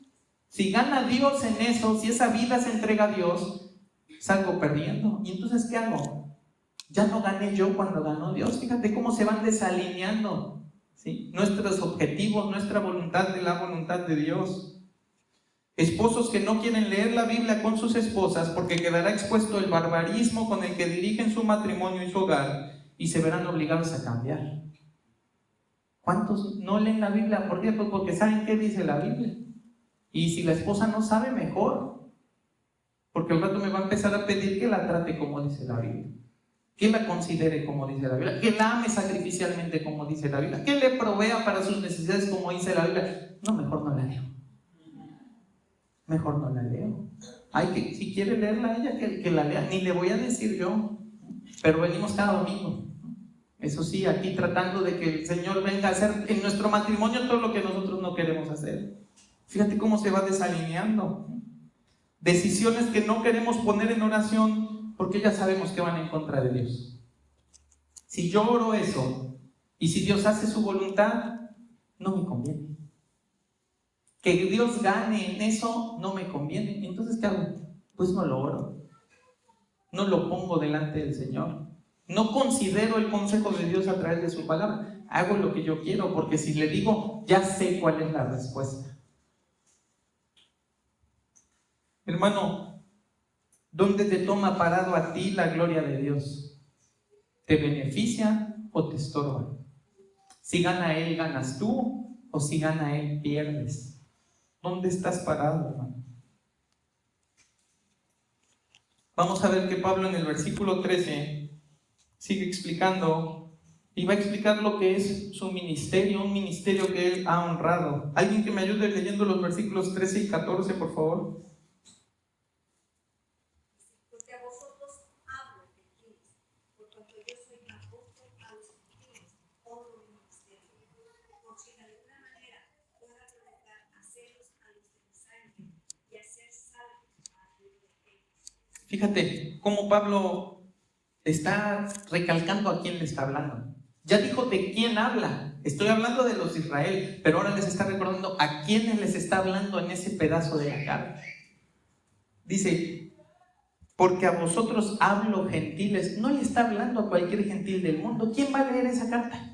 Si gana Dios en eso, si esa vida se entrega a Dios, salgo perdiendo. ¿Y entonces qué hago? Ya no gané yo cuando ganó Dios. Fíjate cómo se van desalineando, ¿sí? Nuestros objetivos, nuestra voluntad de la voluntad de Dios. Esposos que no quieren leer la Biblia con sus esposas porque quedará expuesto el barbarismo con el que dirigen su matrimonio y su hogar y se verán obligados a cambiar. ¿Cuántos no leen la Biblia? ¿Por qué? Pues porque saben qué dice la Biblia. Y si la esposa no sabe, mejor. Porque al rato me va a empezar a pedir que la trate como dice la Biblia, que la considere como dice la Biblia, que la ame sacrificialmente como dice la Biblia, que le provea para sus necesidades como dice la Biblia. No, mejor no la leo. Mejor no la leo. Si quiere leerla ella, que la lea. Ni le voy a decir yo. Pero venimos cada domingo. Eso sí, aquí tratando de que el Señor venga a hacer en nuestro matrimonio todo lo que nosotros no queremos hacer. Fíjate cómo se va desalineando. Decisiones que no queremos poner en oración porque ya sabemos que van en contra de Dios. Si yo oro eso y si Dios hace su voluntad, no me conviene. Que Dios gane en eso no me conviene. Entonces, ¿qué hago? Pues no lo oro. No lo pongo delante del Señor. No considero el consejo de Dios a través de su palabra. Hago lo que yo quiero, porque si le digo, ya sé cuál es la respuesta. Hermano, ¿dónde te toma parado a ti la gloria de Dios? ¿Te beneficia o te estorba? Si gana Él, ¿ganas tú o si gana él, pierdes. ¿Dónde estás parado, hermano? Vamos a ver que Pablo en el versículo 13 sigue explicando y va a explicar lo que es su ministerio, un ministerio que él ha honrado. ¿Alguien que me ayude leyendo los versículos 13 y 14, por favor? Porque a vosotros hablo, gentiles, por cuanto yo soy apóstol a los gentiles, honro mi ministerio, por si de alguna manera pueda provocar a celos a los de mi sangre y hacer salvos a algunos de ellos. Fíjate cómo Pablo está recalcando a quién le está hablando. Ya dijo de quién habla. Estoy hablando de los de Israel, pero ahora les está recordando a quiénes les está hablando en ese pedazo de la carta. Dice, porque a vosotros hablo, gentiles. No le está hablando a cualquier gentil del mundo. ¿Quién va a leer esa carta?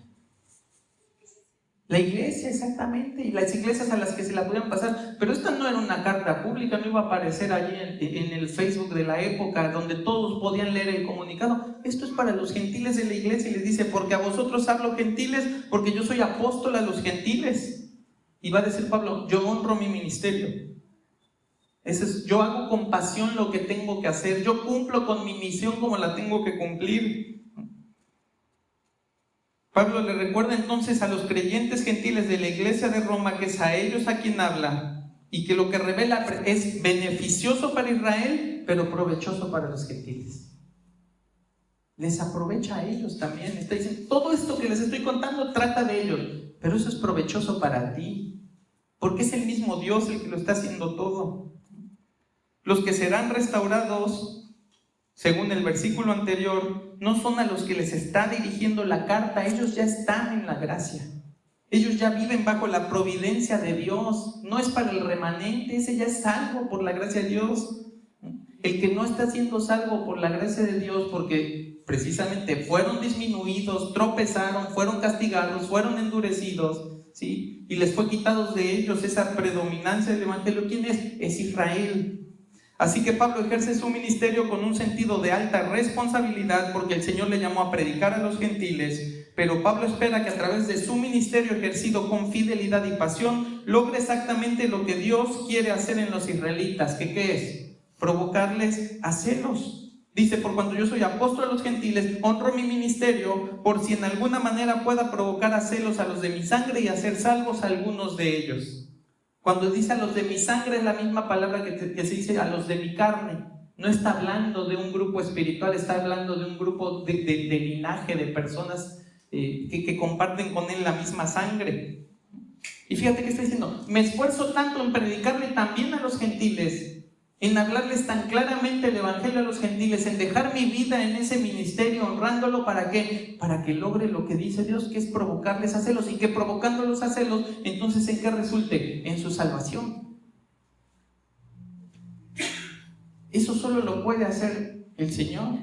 La iglesia, exactamente, y las iglesias a las que se la podían pasar. Pero esta no era una carta pública, no iba a aparecer allí en el Facebook de la época donde todos podían leer el comunicado. Esto es para los gentiles de la iglesia y les dice, porque a vosotros hablo, gentiles, porque yo soy apóstol a los gentiles. Y va a decir Pablo, yo honro mi ministerio. Yo hago con pasión lo que tengo que hacer, yo cumplo con mi misión como la tengo que cumplir. Pablo le recuerda entonces a los creyentes gentiles de la iglesia de Roma que es a ellos a quien habla y que lo que revela es beneficioso para Israel, pero provechoso para los gentiles. Les aprovecha a ellos también. Está diciendo, todo esto que les estoy contando trata de ellos, pero eso es provechoso para ti, porque es el mismo Dios el que lo está haciendo todo. Los que serán restaurados, según el versículo anterior, no son a los que les está dirigiendo la carta, ellos ya están en la gracia. Ellos ya viven bajo la providencia de Dios, no es para el remanente, ese ya es salvo por la gracia de Dios. El que no está siendo salvo por la gracia de Dios porque precisamente fueron disminuidos, tropezaron, fueron castigados, fueron endurecidos, ¿sí? Y les fue quitado de ellos esa predominancia del evangelio. ¿Quién es? Es Israel. Así que Pablo ejerce su ministerio con un sentido de alta responsabilidad porque el Señor le llamó a predicar a los gentiles, pero Pablo espera que a través de su ministerio ejercido con fidelidad y pasión logre exactamente lo que Dios quiere hacer en los israelitas, que ¿qué es? Provocarles a celos. Dice, por cuanto yo soy apóstol a los gentiles, honro mi ministerio por si en alguna manera pueda provocar a celos a los de mi sangre y hacer salvos a algunos de ellos. Cuando dice a los de mi sangre es la misma palabra que se dice a los de mi carne. No está hablando de un grupo espiritual, está hablando de un grupo de linaje, de personas que comparten con él la misma sangre. Y fíjate que está diciendo, me esfuerzo tanto en predicarle también a los gentiles, en hablarles tan claramente el evangelio a los gentiles, en dejar mi vida en ese ministerio, honrándolo, ¿para qué? Para que logre lo que dice Dios, que es provocarles a celos, y que provocándolos a celos, entonces ¿en qué resulte? En su salvación. Eso solo lo puede hacer el Señor.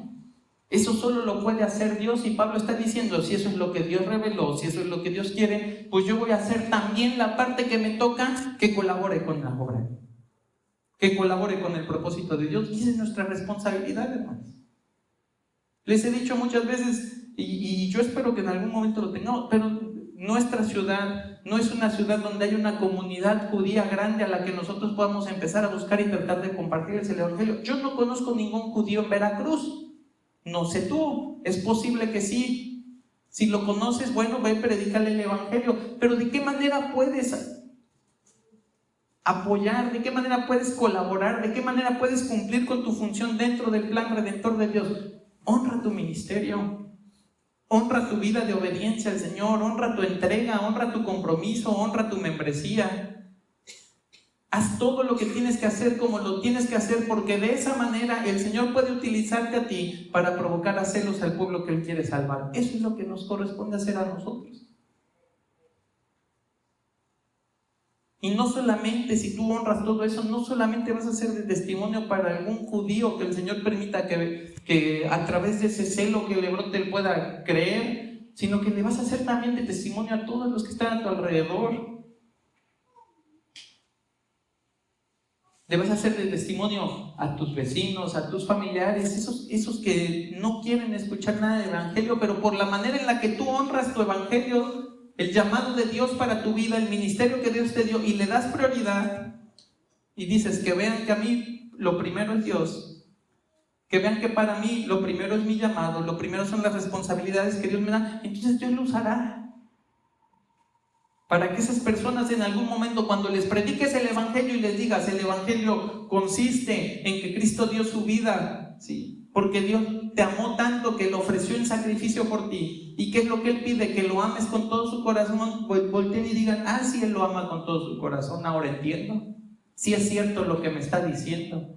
Eso solo lo puede hacer Dios, y Pablo está diciendo, si eso es lo que Dios reveló, si eso es lo que Dios quiere, pues yo voy a hacer también la parte que me toca, que colabore con la obra, que colabore con el propósito de Dios. Y esa es nuestra responsabilidad, hermanos. Les he dicho muchas veces, y yo espero que en algún momento lo tengamos, pero nuestra ciudad no es una ciudad donde hay una comunidad judía grande a la que nosotros podamos empezar a buscar y tratar de compartirles el evangelio. Yo no conozco ningún judío en Veracruz. No sé tú, es posible que sí. Si lo conoces, bueno, ve a predicarle el evangelio. Pero ¿de qué manera puedes apoyar? ¿De qué manera puedes colaborar? ¿De qué manera puedes cumplir con tu función dentro del plan redentor de Dios? Honra tu ministerio, honra tu vida de obediencia al Señor, honra tu entrega, honra tu compromiso, honra tu membresía. Haz todo lo que tienes que hacer como lo tienes que hacer, porque de esa manera el Señor puede utilizarte a ti para provocar a celos al pueblo que Él quiere salvar. Eso es lo que nos corresponde hacer a nosotros. Y no solamente, si tú honras todo eso, no solamente vas a ser de testimonio para algún judío que el Señor permita que a través de ese celo que le brote él pueda creer, sino que le vas a hacer también de testimonio a todos los que están a tu alrededor. Le vas a hacer de testimonio a tus vecinos, a tus familiares, esos que no quieren escuchar nada de evangelio, pero por la manera en la que tú honras tu evangelio, el llamado de Dios para tu vida, el ministerio que Dios te dio, y le das prioridad y dices que vean que a mí lo primero es Dios, que vean que para mí lo primero es mi llamado, lo primero son las responsabilidades que Dios me da, entonces Dios lo usará para que esas personas en algún momento, cuando les prediques el evangelio y les digas, el evangelio consiste en que Cristo dio su vida, ¿sí? Porque Dios te amó tanto que lo ofreció en sacrificio por ti. ¿Y qué es lo que Él pide? Que lo ames con todo su corazón. Volteen y digan, ah, sí, Él lo ama con todo su corazón, ahora entiendo. Sí es cierto lo que me está diciendo.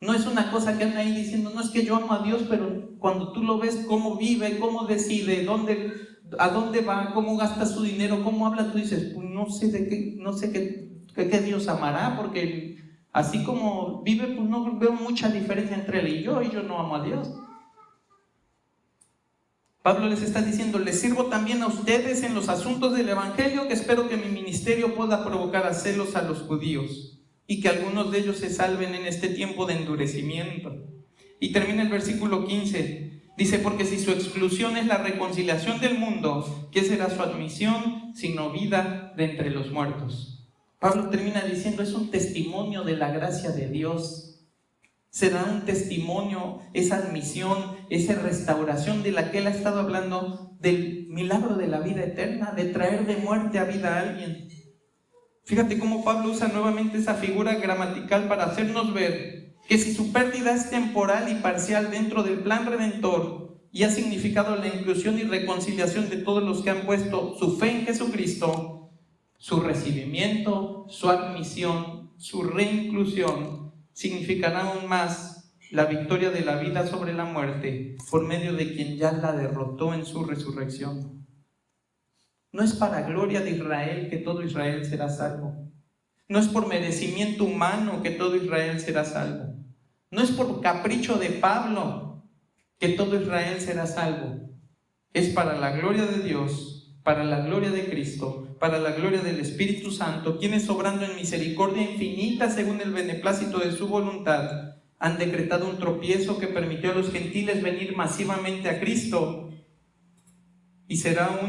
No es una cosa que anda ahí diciendo, no es que yo amo a Dios, pero cuando tú lo ves cómo vive, cómo decide, a dónde va, cómo gasta su dinero, cómo habla, tú dices, pues no sé qué Dios amará, porque así como vive, pues no veo mucha diferencia entre él y yo no amo a Dios. Pablo les está diciendo, les sirvo también a ustedes en los asuntos del evangelio, que espero que mi ministerio pueda provocar a celos a los judíos y que algunos de ellos se salven en este tiempo de endurecimiento. Y termina el versículo 15, dice, porque si su exclusión es la reconciliación del mundo, ¿qué será su admisión sino vida de entre los muertos? Pablo termina diciendo, es un testimonio de la gracia de Dios. Será un testimonio, esa admisión, esa restauración de la que él ha estado hablando, del milagro de la vida eterna, de traer de muerte a vida a alguien. Fíjate cómo Pablo usa nuevamente esa figura gramatical para hacernos ver que si su pérdida es temporal y parcial dentro del plan redentor y ha significado la inclusión y reconciliación de todos los que han puesto su fe en Jesucristo, su recibimiento, su admisión, su reinclusión, significará aún más la victoria de la vida sobre la muerte por medio de quien ya la derrotó en su resurrección. No es para gloria de Israel que todo Israel será salvo. No es por merecimiento humano que todo Israel será salvo. No es por capricho de Pablo que todo Israel será salvo. Es para la gloria de Dios, para la gloria de Cristo, para la gloria del Espíritu Santo, quienes obrando en misericordia infinita según el beneplácito de su voluntad, han decretado un tropiezo que permitió a los gentiles venir masivamente a Cristo, y será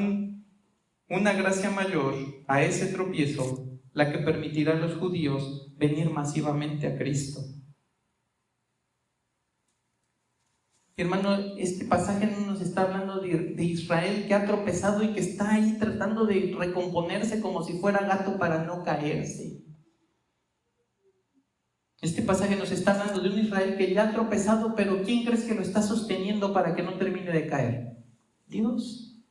una gracia mayor a ese tropiezo la que permitirá a los judíos venir masivamente a Cristo. Hermano, este pasaje no nos está hablando de Israel que ha tropezado y que está ahí tratando de recomponerse como si fuera gato para no caerse. Este pasaje nos está hablando de un Israel que ya ha tropezado, pero ¿quién crees que lo está sosteniendo para que no termine de caer? Dios.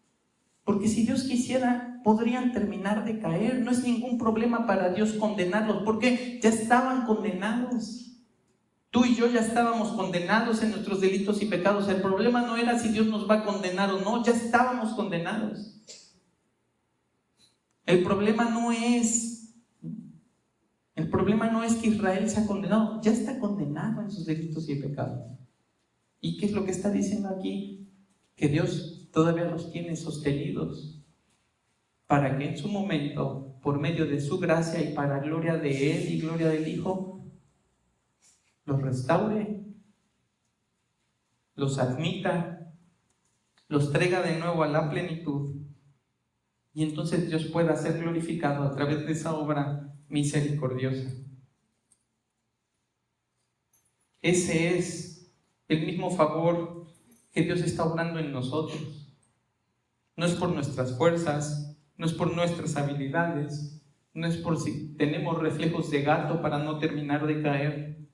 Porque si Dios quisiera, podrían terminar de caer. No es ningún problema para Dios condenarlos, porque ya estaban condenados. Tú y yo ya estábamos condenados en nuestros delitos y pecados. El problema no era si Dios nos va a condenar o no, ya estábamos condenados. El problema no es que Israel sea condenado, ya está condenado en sus delitos y pecados. ¿Y qué es lo que está diciendo aquí? Que Dios todavía los tiene sostenidos para que en su momento, por medio de su gracia y para gloria de Él y gloria del Hijo, los restaure, los admita, los traiga de nuevo a la plenitud, y entonces Dios pueda ser glorificado a través de esa obra misericordiosa. Ese es el mismo favor que Dios está obrando en nosotros. No es por nuestras fuerzas, no es por nuestras habilidades, no es por si tenemos reflejos de gato para no terminar de caer.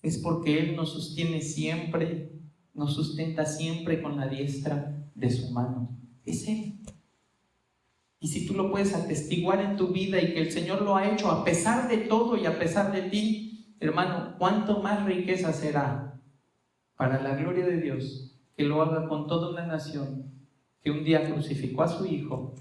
Es porque Él nos sostiene siempre, nos sustenta siempre con la diestra de su mano. Es Él. Y si tú lo puedes atestiguar en tu vida y que el Señor lo ha hecho a pesar de todo y a pesar de ti, hermano, ¿cuánto más riqueza será para la gloria de Dios que lo haga con toda una nación que un día crucificó a su Hijo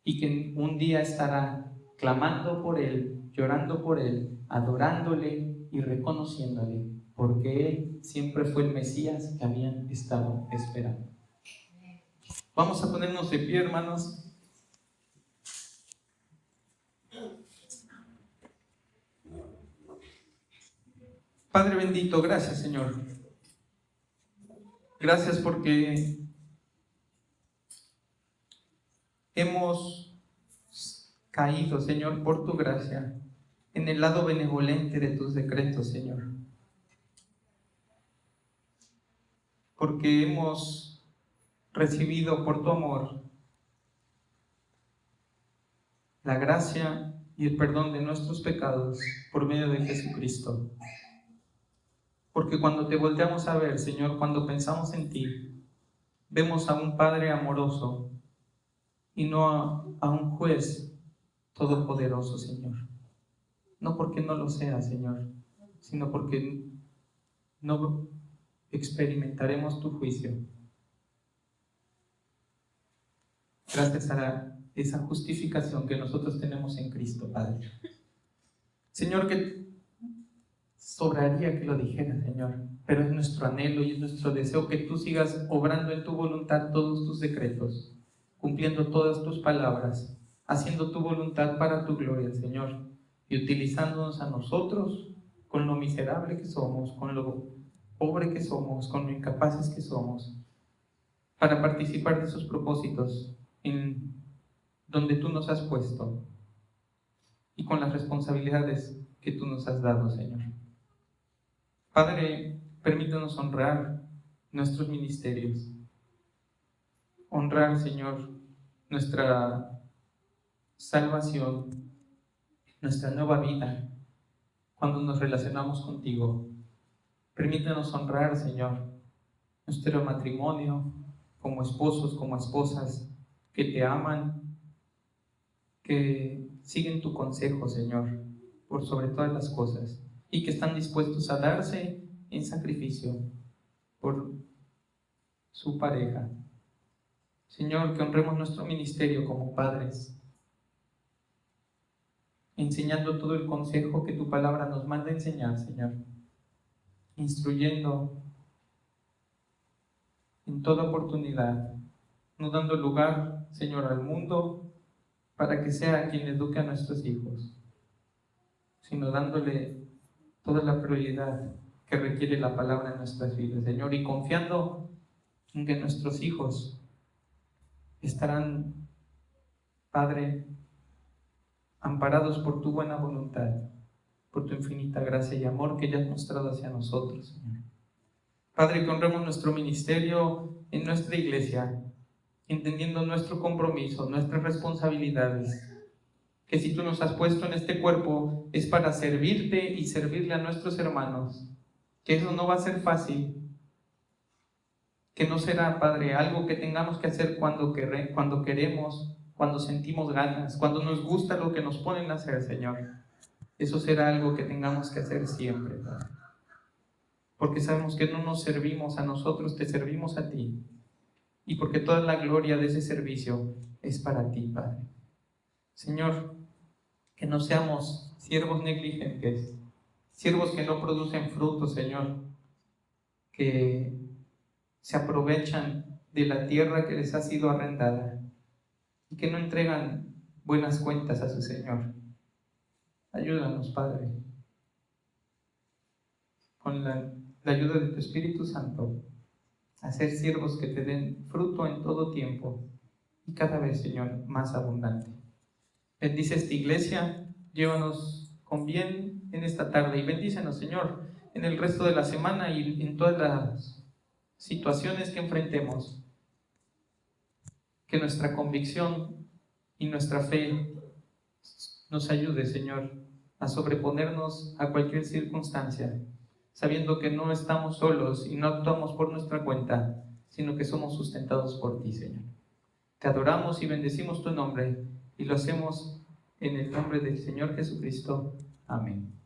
y que un día estará clamando por Él, llorando por Él, adorándole y reconociéndole, porque Él siempre fue el Mesías que habían estado esperando? Vamos a ponernos de pie, hermanos. Padre bendito, gracias, Señor. Gracias porque hemos caído, Señor, por tu gracia, en el lado benevolente de tus decretos, Señor. Porque hemos recibido por tu amor la gracia y el perdón de nuestros pecados por medio de Jesucristo. Porque cuando te volteamos a ver, Señor, cuando pensamos en ti, vemos a un Padre amoroso y no a un juez todopoderoso, Señor. No porque no lo sea, Señor, sino porque no experimentaremos tu juicio. Gracias a esa justificación que nosotros tenemos en Cristo, Padre. Señor, que sobraría que lo dijera, Señor, pero es nuestro anhelo y es nuestro deseo que tú sigas obrando en tu voluntad todos tus decretos, cumpliendo todas tus palabras, haciendo tu voluntad para tu gloria, Señor, y utilizándonos a nosotros con lo miserable que somos, con lo pobre que somos, con lo incapaces que somos, para participar de esos propósitos en donde tú nos has puesto y con las responsabilidades que tú nos has dado, Señor. Padre, permítanos honrar nuestros ministerios, honrar, Señor, nuestra salvación, nuestra nueva vida, cuando nos relacionamos contigo. Permítanos honrar, Señor, nuestro matrimonio como esposos, como esposas que te aman, que siguen tu consejo, Señor, por sobre todas las cosas, y que están dispuestos a darse en sacrificio por su pareja. Señor, que honremos nuestro ministerio como padres, enseñando todo el consejo que tu palabra nos manda enseñar, Señor, instruyendo en toda oportunidad, no dando lugar, Señor, al mundo para que sea quien eduque a nuestros hijos, sino dándole toda la prioridad que requiere la palabra en nuestras vidas, Señor, y confiando en que nuestros hijos estarán, Padre, amparados por tu buena voluntad, por tu infinita gracia y amor que ya has mostrado hacia nosotros, Señor. Padre, que honremos nuestro ministerio en nuestra iglesia, entendiendo nuestro compromiso, nuestras responsabilidades, que si tú nos has puesto en este cuerpo es para servirte y servirle a nuestros hermanos, que eso no va a ser fácil, que no será, Padre, algo que tengamos que hacer cuando queremos, cuando sentimos ganas, cuando nos gusta lo que nos ponen a hacer, Señor. Eso será algo que tengamos que hacer siempre, Padre. Porque sabemos que no nos servimos a nosotros, te servimos a ti. Y porque toda la gloria de ese servicio es para ti, Padre. Señor, que no seamos siervos negligentes, siervos que no producen frutos, Señor, que se aprovechan de la tierra que les ha sido arrendada y que no entregan buenas cuentas a su Señor. Ayúdanos, Padre, con la ayuda de tu Espíritu Santo, a ser siervos que te den fruto en todo tiempo y cada vez, Señor, más abundante. Bendice esta iglesia, llévanos con bien en esta tarde y bendícenos, Señor, en el resto de la semana y en todas las situaciones que enfrentemos. Que nuestra convicción y nuestra fe nos ayude, Señor, a sobreponernos a cualquier circunstancia, sabiendo que no estamos solos y no actuamos por nuestra cuenta, sino que somos sustentados por ti, Señor. Te adoramos y bendecimos tu nombre y lo hacemos en el nombre del Señor Jesucristo. Amén.